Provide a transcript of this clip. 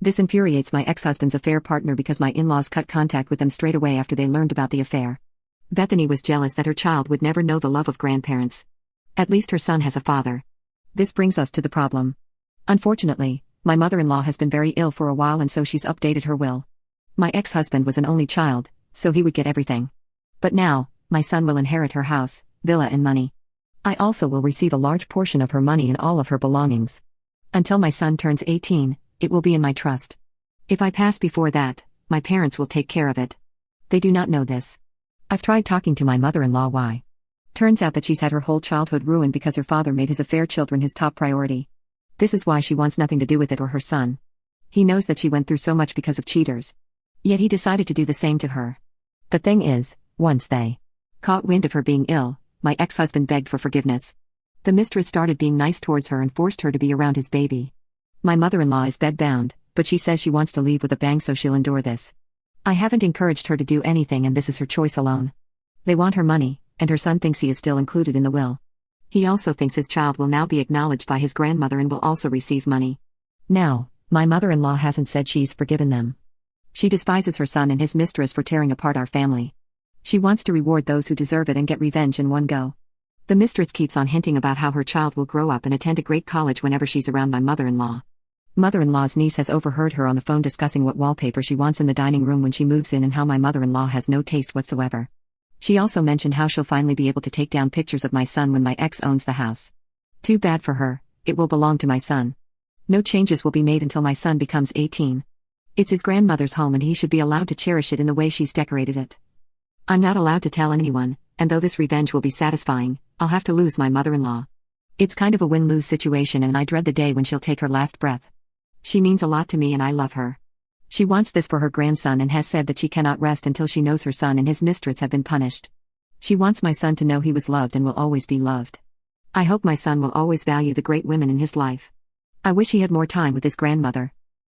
This infuriates my ex-husband's affair partner because my in-laws cut contact with them straight away after they learned about the affair. Bethany was jealous that her child would never know the love of grandparents. At least her son has a father. This brings us to the problem. Unfortunately, my mother-in-law has been very ill for a while and so she's updated her will. My ex-husband was an only child, so he would get everything. But now, my son will inherit her house, villa and money. I also will receive a large portion of her money and all of her belongings. Until my son turns 18, it will be in my trust. If I pass before that, my parents will take care of it. They do not know this. I've tried talking to my mother-in-law why. Turns out that she's had her whole childhood ruined because her father made his affair children his top priority. This is why she wants nothing to do with it or her son. He knows that she went through so much because of cheaters. Yet he decided to do the same to her. The thing is, once they caught wind of her being ill, my ex-husband begged for forgiveness. The mistress started being nice towards her and forced her to be around his baby. My mother-in-law is bedbound, but she says she wants to leave with a bang so she'll endure this. I haven't encouraged her to do anything and this is her choice alone. They want her money, and her son thinks he is still included in the will. He also thinks his child will now be acknowledged by his grandmother and will also receive money. Now, my mother-in-law hasn't said she's forgiven them. She despises her son and his mistress for tearing apart our family. She wants to reward those who deserve it and get revenge in one go. The mistress keeps on hinting about how her child will grow up and attend a great college whenever she's around my mother-in-law. Mother-in-law's niece has overheard her on the phone discussing what wallpaper she wants in the dining room when she moves in and how my mother-in-law has no taste whatsoever. She also mentioned how she'll finally be able to take down pictures of my son when my ex owns the house. Too bad for her, it will belong to my son. No changes will be made until my son becomes 18. It's his grandmother's home and he should be allowed to cherish it in the way she's decorated it. I'm not allowed to tell anyone, and though this revenge will be satisfying, I'll have to lose my mother-in-law. It's kind of a win-lose situation and I dread the day when she'll take her last breath. She means a lot to me and I love her. She wants this for her grandson and has said that she cannot rest until she knows her son and his mistress have been punished. She wants my son to know he was loved and will always be loved. I hope my son will always value the great women in his life. I wish he had more time with his grandmother.